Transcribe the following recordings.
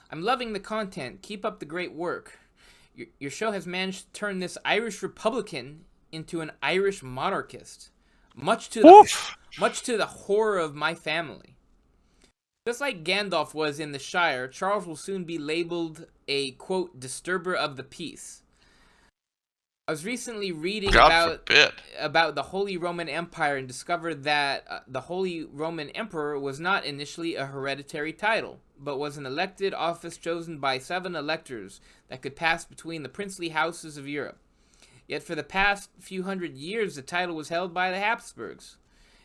I'm loving the content. Keep up the great work. Your show has managed to turn this Irish Republican into an Irish monarchist, much to the Woof. much to the horror of my family. Just like Gandalf was in the Shire, Charles will soon be labeled a quote disturber of the peace. I was recently reading God about forbid. the Holy Roman Empire and discovered that the Holy Roman Emperor was not initially a hereditary title, but was an elected office chosen by 7 electors that could pass between the princely houses of Europe. Yet for the past few hundred years, the title was held by the Habsburgs.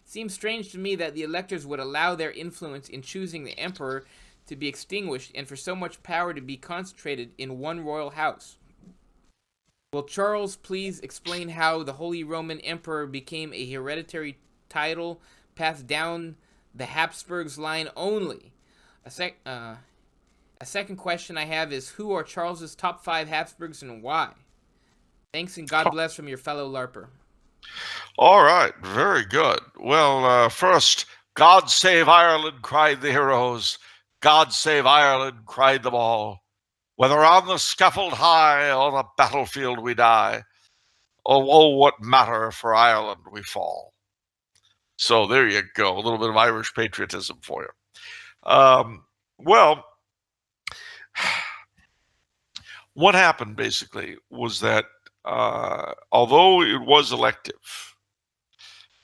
It seems strange to me that the electors would allow their influence in choosing the emperor to be extinguished and for so much power to be concentrated in one royal house. Will Charles please explain how the Holy Roman Emperor became a hereditary title passed down the Habsburgs line only? A second question I have is who are Charles's top 5 Habsburgs and why? Thanks and God bless from your fellow LARPer. All right, very good. Well, first, God save Ireland, cried the heroes. God save Ireland, cried them all. Whether on the scaffold high or the battlefield we die, oh, what matter for Ireland we fall. So there you go, a little bit of Irish patriotism for you. Well, what happened basically was that although it was elective,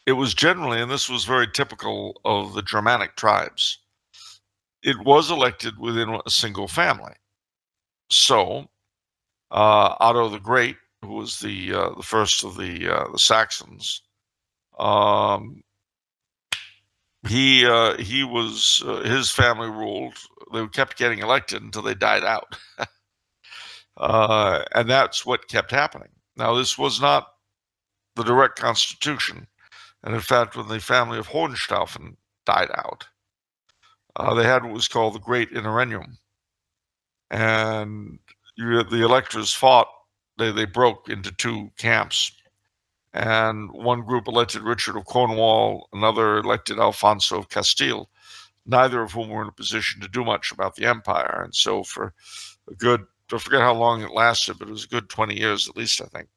it was generally, and this was very typical of the Germanic tribes, it was elected within a single family. So Otto the Great, who was the first of the Saxons, he was his family ruled. They kept getting elected until they died out, and that's what kept happening. Now, this was not the direct constitution, and in fact, when the family of Hohenstaufen died out, they had what was called the Great Interregnum, and the electors fought. They broke into 2 camps, and one group elected Richard of Cornwall, another elected Alfonso of Castile, neither of whom were in a position to do much about the empire. And so for a good, I forget how long it lasted, but it was a good 20 years at least, I think.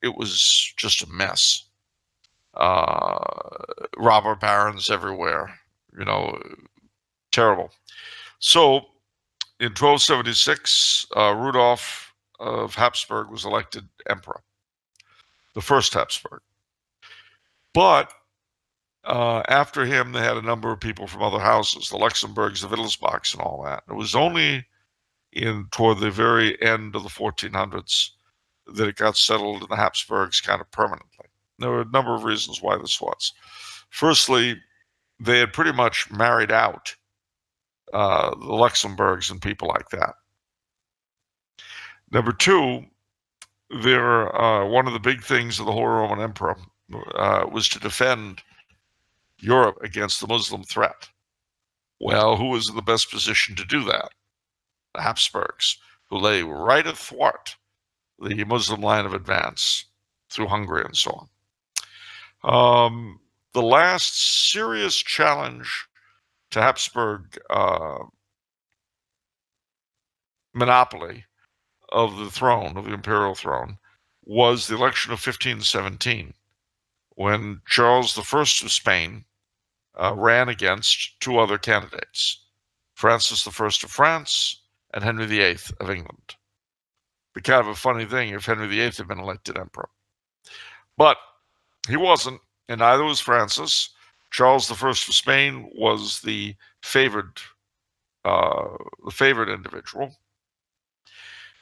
It was just a mess. Robber barons everywhere, terrible. So in 1276, Rudolph of Habsburg was elected emperor, the first Habsburg. But after him, they had a number of people from other houses, the Luxembourgs, the Wittelsbachs, and all that. It was only toward the very end of the 1400s that it got settled in the Habsburgs kind of permanently. There were a number of reasons why this was. Firstly, they had pretty much married out the Luxembourgs and people like that. Number two, one of the big things of the Holy Roman Emperor was to defend Europe against the Muslim threat. Well, who was in the best position to do that? The Habsburgs, who lay right athwart the Muslim line of advance through Hungary and so on. The last serious challenge to Habsburg monopoly of the throne, of the imperial throne, was the election of 1517, when Charles I of Spain ran against 2 other candidates, Francis I of France and Henry VIII of England. Be kind of a funny thing if Henry VIII had been elected emperor. But he wasn't, and neither was Francis. Charles I of Spain was the favored individual.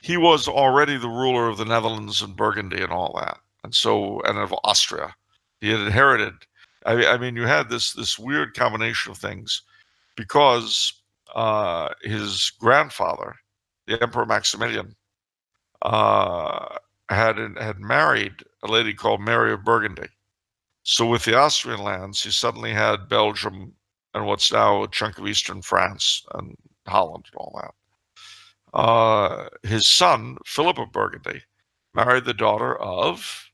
He was already the ruler of the Netherlands and Burgundy and all that, and of Austria. He had inherited. I mean, you had this weird combination of things, because his grandfather, the Emperor Maximilian, had married a lady called Mary of Burgundy. So with the Austrian lands, he suddenly had Belgium and what's now a chunk of eastern France and Holland and all that. His son, Philip of Burgundy, married the daughter of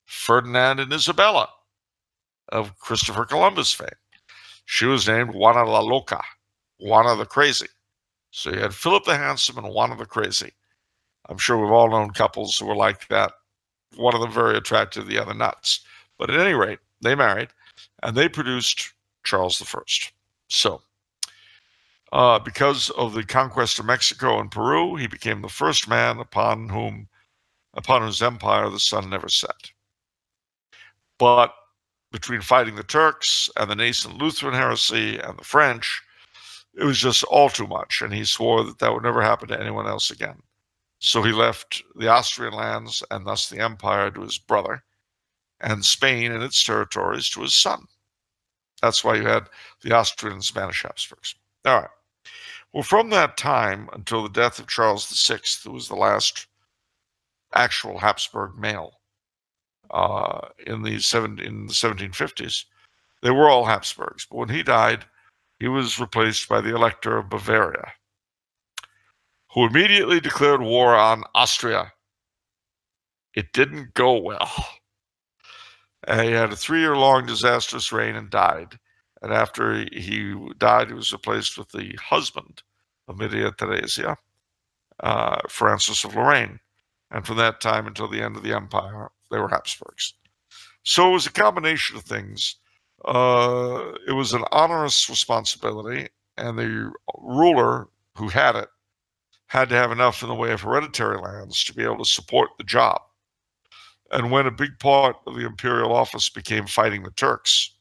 Ferdinand and Isabella of Christopher Columbus fame. She was named Juana la Loca, Juana the Crazy. So you had Philip the Handsome and Juana the Crazy. I'm sure we've all known couples who were like that. One of them very attractive, the other nuts. But at any rate, they married, and they produced Charles I. So, because of the conquest of Mexico and Peru, he became the first man upon whose empire the sun never set. But between fighting the Turks and the nascent Lutheran heresy and the French, it was just all too much, and he swore that would never happen to anyone else again. So he left the Austrian lands and thus the empire to his brother, and Spain and its territories to his son. That's why you had the Austrian and Spanish Habsburgs. All right. Well, from that time until the death of Charles VI, who was the last actual Habsburg male in the 1750s, they were all Habsburgs. But when he died, he was replaced by the Elector of Bavaria, who immediately declared war on Austria. It didn't go well. He had a 3-year-long disastrous reign and died. And after he died, he was replaced with the husband of Maria Theresia, Francis of Lorraine. And from that time until the end of the empire, they were Habsburgs. So it was a combination of things. It was an onerous responsibility, and the ruler who had it had to have enough in the way of hereditary lands to be able to support the job. And when a big part of the imperial office became fighting the Turks,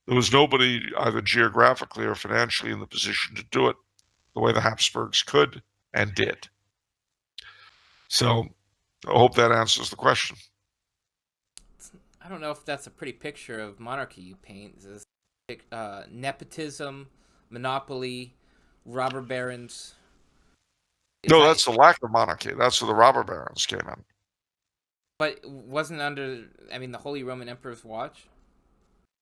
there was nobody either geographically or financially in the position to do it the way the Habsburgs could and did. So I hope that answers the question. I don't know if that's a pretty picture of monarchy you paint. Is this nepotism, monopoly, robber barons? No, that's the lack of monarchy. That's where the robber barons came in. But wasn't under, the Holy Roman Emperor's watch?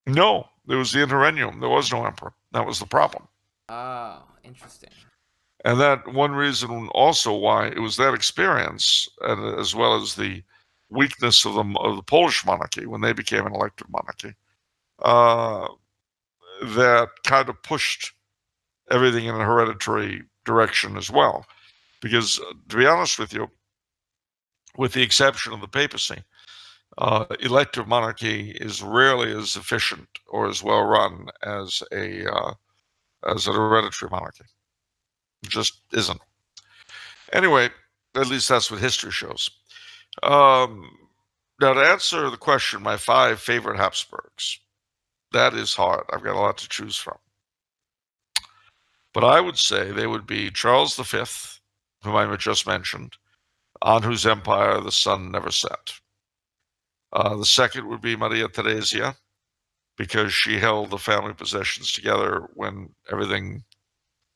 No, there was the interregnum. There was no emperor. That was the problem. Oh, interesting. And that one reason also why it was that experience, and as well as the weakness of the Polish monarchy when they became an elective monarchy, that kind of pushed everything in a hereditary direction as well. Because to be honest with you, with the exception of the papacy, elective monarchy is rarely as efficient or as well run as an hereditary monarchy. It just isn't. Anyway, at least that's what history shows. Now, to answer the question, my 5 favorite Habsburgs, that is hard. I've got a lot to choose from. But I would say they would be Charles V, whom I just mentioned, on whose empire the sun never set. The second would be Maria Theresia, because she held the family possessions together when everything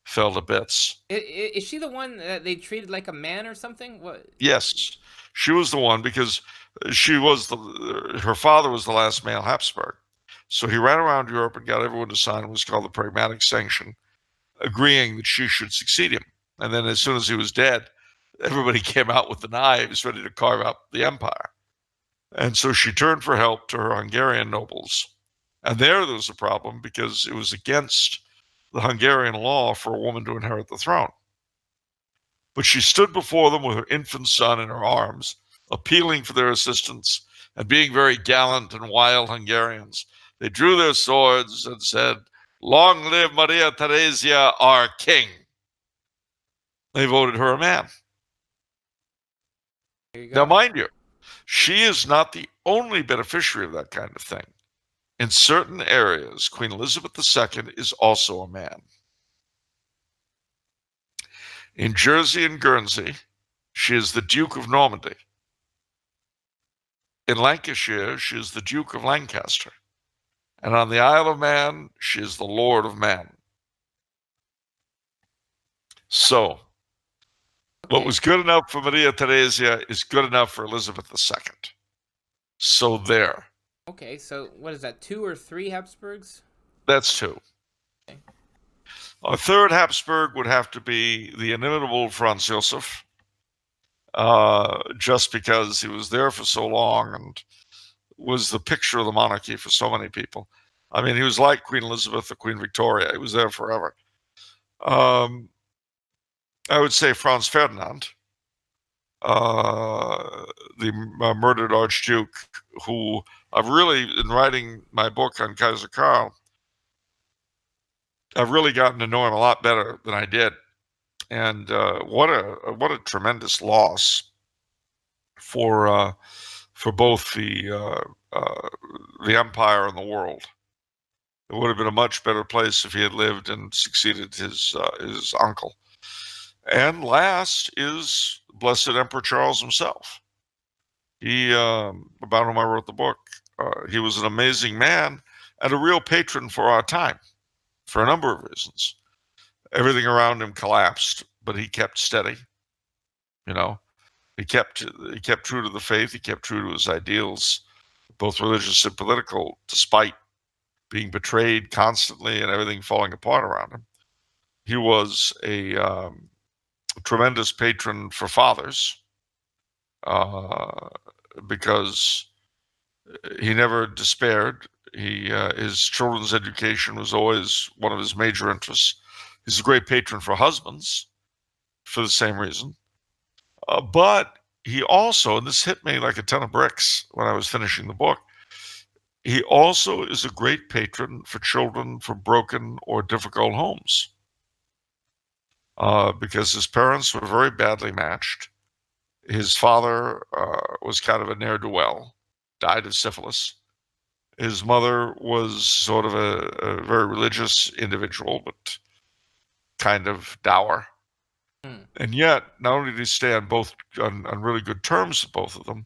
fell to bits. Is she the one that they treated like a man or something? What? Yes, she was the one because her father was the last male Habsburg. So he ran around Europe and got everyone to sign what was called the Pragmatic Sanction, agreeing that she should succeed him. And then as soon as he was dead, everybody came out with the knives ready to carve up the empire. And so she turned for help to her Hungarian nobles. And there was a problem because it was against the Hungarian law for a woman to inherit the throne. But she stood before them with her infant son in her arms, appealing for their assistance, and being very gallant and wild Hungarians. They drew their swords and said, "Long live Maria Theresia, our king." They voted her a man. Now, mind you, she is not the only beneficiary of that kind of thing. In certain areas, Queen Elizabeth II is also a man. In Jersey and Guernsey, she is the Duke of Normandy. In Lancashire, she is the Duke of Lancaster. And on the Isle of Man, she is the Lord of Man. So, what was good enough for Maria Theresia is good enough for Elizabeth II. So there. Okay, so what is that, 2 or 3 Habsburgs? That's 2. Okay. A third Habsburg would have to be the inimitable Franz Joseph, just because he was there for so long and was the picture of the monarchy for so many people. I mean, he was like Queen Elizabeth or Queen Victoria. He was there forever. I would say Franz Ferdinand, the murdered Archduke, who I've really, in writing my book on Kaiser Karl, I've really gotten to know him a lot better than I did. And what a tremendous loss for both the empire and the world. It would have been a much better place if he had lived and succeeded his uncle. And last is Blessed Emperor Charles himself. He, about whom I wrote the book, he was an amazing man and a real patron for our time for a number of reasons. Everything around him collapsed, but he kept steady. You know, he kept true to the faith. He kept true to his ideals, both religious and political, despite being betrayed constantly and everything falling apart around him. He was a tremendous patron for fathers because he never despaired. His children's education was always one of his major interests. He's a great patron for husbands for the same reason. But he also, and this hit me like a ton of bricks when I was finishing the book, he also is a great patron for children from broken or difficult homes. Because his parents were very badly matched. His father was kind of a ne'er-do-well, died of syphilis. His mother was sort of a very religious individual, but kind of dour. And yet, not only did he stay on really good terms with both of them,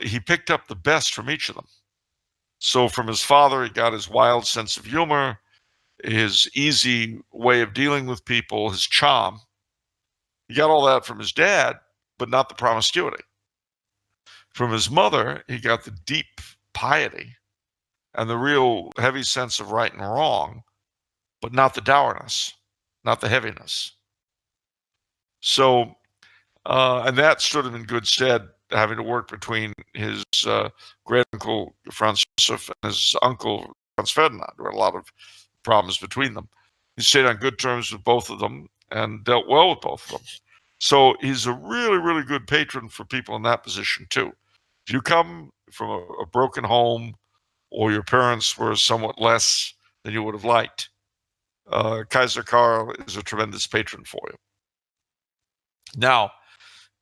he picked up the best from each of them. So from his father, he got his wild sense of humor, his easy way of dealing with people, his charm. He got all that from his dad, but not the promiscuity. From his mother, he got the deep piety and the real heavy sense of right and wrong, but not the dourness, not the heaviness. So, and that stood him in good stead, having to work between his great uncle Franz Joseph and his uncle Franz Ferdinand. There were a lot of problems between them. He stayed on good terms with both of them and dealt well with both of them. So he's a really, really good patron for people in that position too. If you come from a broken home or your parents were somewhat less than you would have liked, Kaiser Karl is a tremendous patron for you. Now,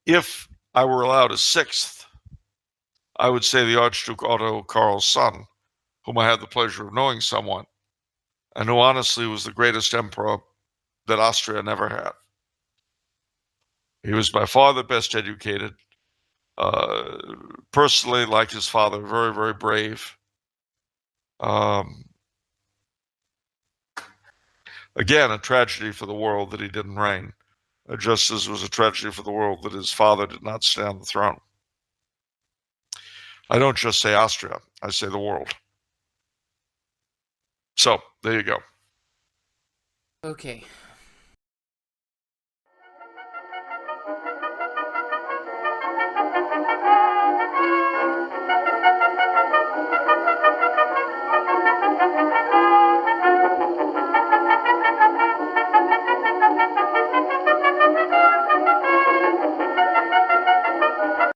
if I were allowed a sixth, I would say the Archduke Otto, Karl's son, whom I had the pleasure of knowing somewhat, and who honestly was the greatest emperor that Austria never had. He was by far the best educated. Personally, like his father, very, very brave. Again, a tragedy for the world that he didn't reign, just as it was a tragedy for the world that his father did not stay on the throne. I don't just say Austria, I say the world. So, there you go. Okay.